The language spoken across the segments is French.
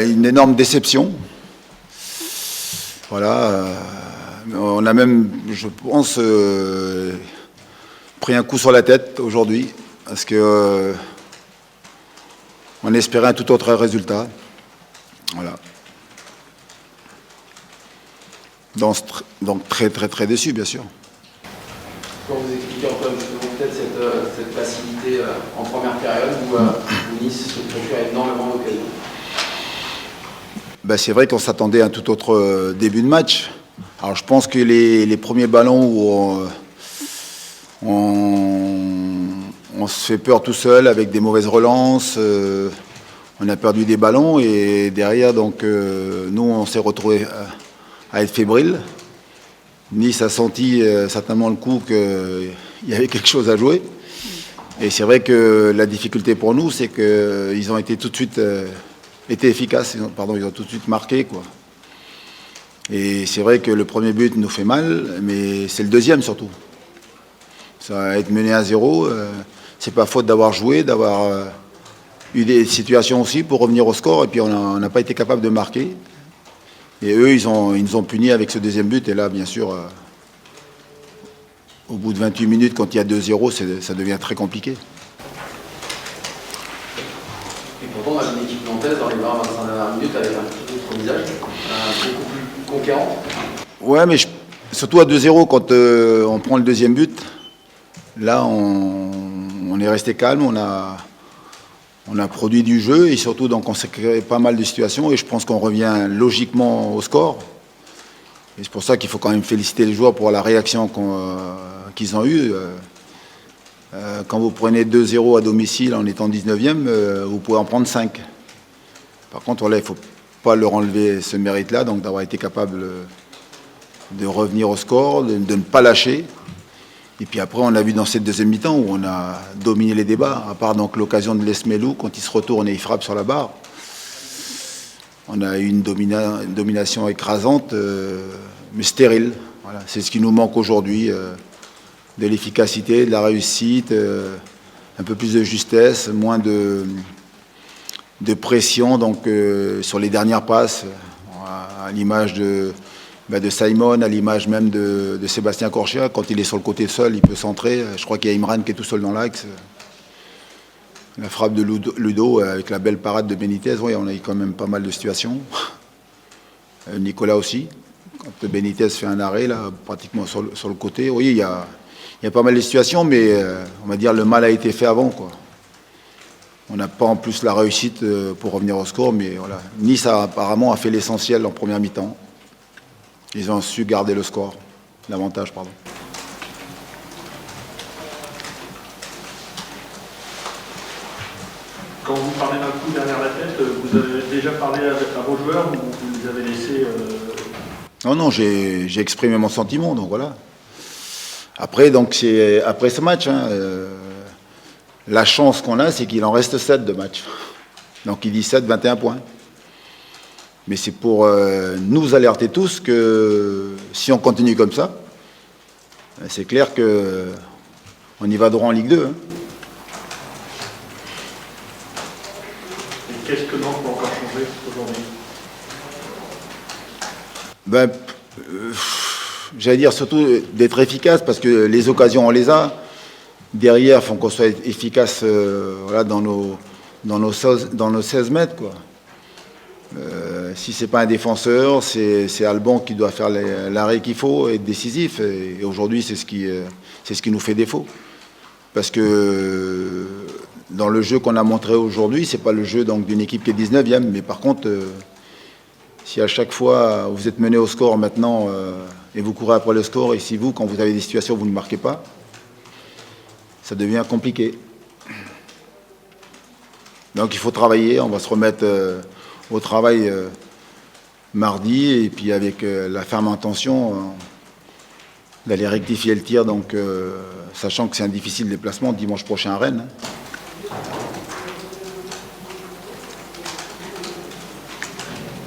Une énorme déception. Voilà. On a même, je pense, pris un coup sur la tête aujourd'hui, parce que on espérait un tout autre résultat. Voilà. Donc très déçu, bien sûr. Quand vous expliquez un peu justement peut-être cette facilité en première période où Nice se procure énormément d'occasions. C'est vrai qu'on s'attendait à un tout autre début de match. Alors je pense que les premiers ballons où on se fait peur tout seul avec des mauvaises relances, on a perdu des ballons et derrière donc nous on s'est retrouvé à être fébrile. Nice a senti certainement le coup qu'il y avait quelque chose à jouer. Et c'est vrai que la difficulté pour nous, c'est qu'ils ont été tout de suite été efficaces. Ils ont tout de suite marqué, quoi. Et c'est vrai que le premier but nous fait mal, mais c'est le deuxième surtout. Ça va être mené à 0. C'est pas faute d'avoir joué, d'avoir eu des situations aussi pour revenir au score. Et puis on n'a pas été capable de marquer. Et eux, ils nous ont punis avec ce deuxième but. Et là, bien sûr, au bout de 28 minutes, quand il y a 2-0, ça devient très compliqué. Et pourtant, on a une équipe nantaise dans les 20-25 dernières minutes avec un tout autre visage, beaucoup plus conquérant. Ouais, mais surtout à 2-0, quand on prend le deuxième but, là, on est resté calme, on a produit du jeu et surtout donc on s'est créé pas mal de situations et je pense qu'on revient logiquement au score. Et c'est pour ça qu'il faut quand même féliciter les joueurs pour la réaction qu'ils ont eue. Quand vous prenez 2-0 à domicile en étant 19e, vous pouvez en prendre 5. Par contre, voilà, il ne faut pas leur enlever ce mérite-là, donc d'avoir été capable de revenir au score, de ne pas lâcher. Et puis après, on a vu dans cette deuxième mi-temps où on a dominé les débats, à part donc l'occasion de Lesmelou, quand il se retourne et il frappe sur la barre. On a eu une domination écrasante, mais stérile. Voilà. C'est ce qui nous manque aujourd'hui, de l'efficacité, de la réussite, un peu plus de justesse, moins de pression donc, sur les dernières passes, à l'image de Simon, à l'image même de Sébastien Corchia. Quand il est sur le côté seul, il peut centrer. Je crois qu'il y a Imran qui est tout seul dans l'axe. La frappe de Ludo avec la belle parade de Benitez, oui, on a eu quand même pas mal de situations. Nicolas aussi. Quand Benitez fait un arrêt, là, pratiquement sur le côté, oui, il y a pas mal de situations, mais on va dire le mal a été fait avant, quoi. On n'a pas en plus la réussite pour revenir au score, mais voilà. Nice apparemment a fait l'essentiel en première mi-temps. Ils ont su garder le score, l'avantage, pardon. Quand vous parlez d'un coup derrière la tête, vous avez déjà parlé à vos joueurs ou vous les avez laissés Non, j'ai exprimé mon sentiment, donc voilà. Après, donc c'est après ce match, hein, la chance qu'on a, c'est qu'il en reste 7 de matchs. Donc il dit 7, 21 points. Mais c'est pour nous alerter tous que si on continue comme ça, c'est clair qu'on y va droit en Ligue 2. Hein. Et qu'est-ce que Nantes peut encore changer aujourd'hui ? J'allais dire surtout d'être efficace, parce que les occasions, on les a. Derrière, il faut qu'on soit efficace voilà, dans nos 16 mètres, quoi. Si c'est pas un défenseur, c'est Alban qui doit faire l'arrêt qu'il faut, être décisif. Et aujourd'hui, c'est ce qui nous fait défaut. Parce que dans le jeu qu'on a montré aujourd'hui, c'est pas le jeu donc d'une équipe qui est 19e. Mais par contre, si à chaque fois vous êtes mené au score maintenant et vous courez après le score, et si vous, quand vous avez des situations, vous ne marquez pas, ça devient compliqué. Donc il faut travailler. On va se remettre au travail mardi, et puis avec la ferme intention d'aller rectifier le tir, donc sachant que c'est un difficile déplacement dimanche prochain à Rennes.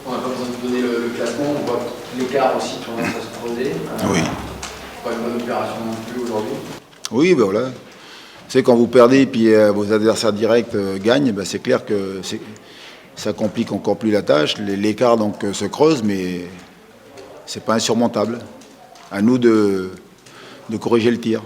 On n'a pas besoin de donner le classement, on voit l'écart aussi tendance à se creuser. Oui. Pas une bonne opération non plus aujourd'hui. Oui, ben voilà. C'est quand vous perdez et puis vos adversaires directs gagnent, ben c'est clair que ça complique encore plus la tâche. L'écart donc se creuse, mais c'est pas insurmontable. À nous de corriger le tir.